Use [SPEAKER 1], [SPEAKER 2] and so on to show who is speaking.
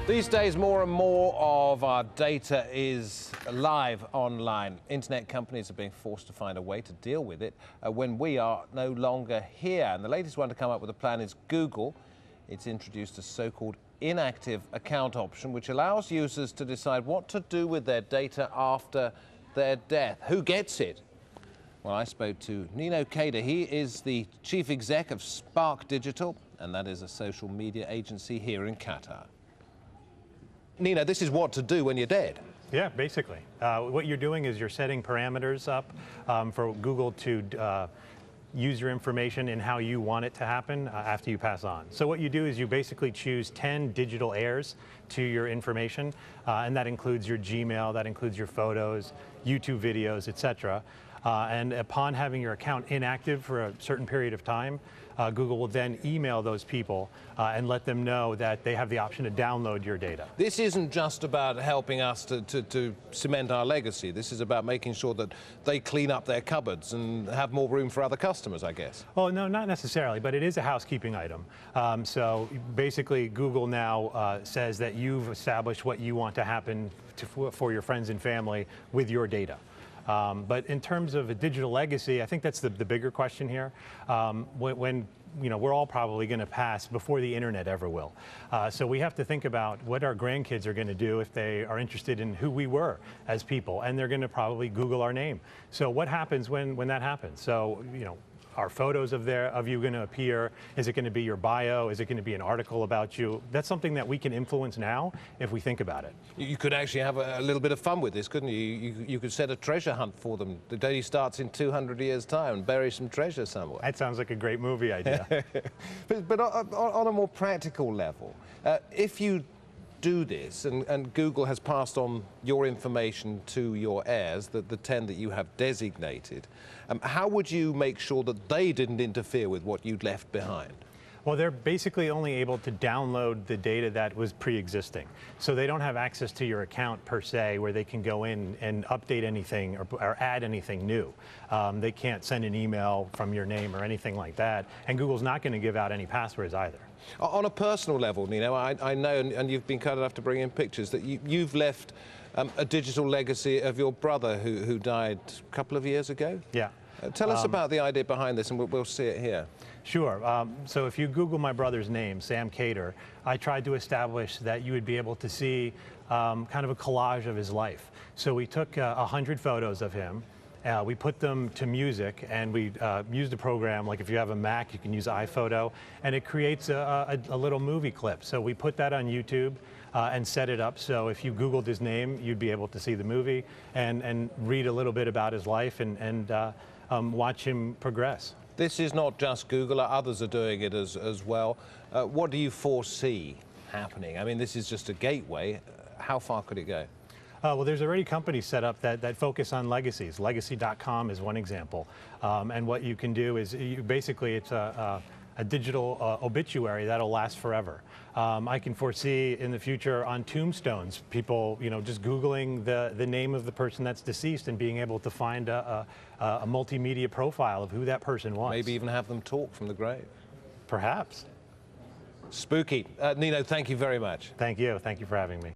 [SPEAKER 1] These days, more and more of our data is live online. Internet companies are being forced to find a way to deal with it when we are no longer here. And the latest one to come up with a plan is Google. It's introduced a so-called inactive account option, which allows users to decide what to do with their data after their death. Who gets it? Well, I spoke to Kader. He is the chief exec of Spark Digital, and that is a social media agency here in Qatar. Nino, this is what to do when you're dead.
[SPEAKER 2] Yeah, basically. What you're doing is you're setting parameters up for Google to use your information in how you want it to happen after you pass on. So what you do is you basically choose 10 digital heirs to your information, and that includes your Gmail, that includes your photos, YouTube videos, etc. And upon having your account inactive for a certain period of time, Google will then email those people and let them know that they have the option to download your data.
[SPEAKER 1] This isn't just about helping us to cement our legacy. This is about making sure that they clean up their cupboards and have more room for other customers, I guess.
[SPEAKER 2] Oh, no, not necessarily, but it is a housekeeping item. So basically, Google now says that you've established what you want to happen for your friends and family with your data. But in terms of a digital legacy, I think that's the bigger question here. When we're all probably going to pass before the internet ever will. So we have to think about what our grandkids are going to do if they are interested in who we were as people, and they're going to probably Google our name. So what happens when that happens? So, are photos of you going to appear? Is it going to be your bio? Is it going to be an article about you? That's something that we can influence now if we think about it.
[SPEAKER 1] You could actually have a little bit of fun with this, couldn't you? You could set a treasure hunt for them. The day starts in 200 years' time and bury some treasure somewhere.
[SPEAKER 2] That sounds like a great movie idea.
[SPEAKER 1] but on a more practical level, if you do this, and Google has passed on your information to your heirs, the 10 that you have designated, how would you make sure that they didn't interfere with what you'd left behind?
[SPEAKER 2] Well, they're basically only able to download the data that was pre-existing. So they don't have access to your account per se, where they can go in and update anything or add anything new. They can't send an email from your name or anything like that. And Google's not going to give out any passwords either.
[SPEAKER 1] On a personal level, I know, and you've been kind enough to bring in pictures, that you've left a digital legacy of your brother who died a couple of years ago.
[SPEAKER 2] Yeah.
[SPEAKER 1] Tell us about the idea behind this, and we'll see it here.
[SPEAKER 2] Sure. So if you Google my brother's name, Sam Kader, I tried to establish that you would be able to see kind of a collage of his life. So we took 100 photos of him. We put them to music, and we used a program, like if you have a Mac, you can use iPhoto, and it creates a little movie clip. So we put that on YouTube and set it up so if you Googled his name, you'd be able to see the movie and read a little bit about his life and watch him progress.
[SPEAKER 1] This is not just Google, others are doing it as well. What do you foresee happening? I mean, this is just a gateway. How far could it go?
[SPEAKER 2] Well, there's already companies set up that focus on legacies. Legacy.com is one example. And what you can do is basically it's a digital obituary that'll last forever. I can foresee in the future on tombstones, people just Googling the name of the person that's deceased and being able to find a multimedia profile of who that person was.
[SPEAKER 1] Maybe even have them talk from the grave.
[SPEAKER 2] Perhaps.
[SPEAKER 1] Spooky. Nino, thank you very much.
[SPEAKER 2] Thank you. Thank you for having me.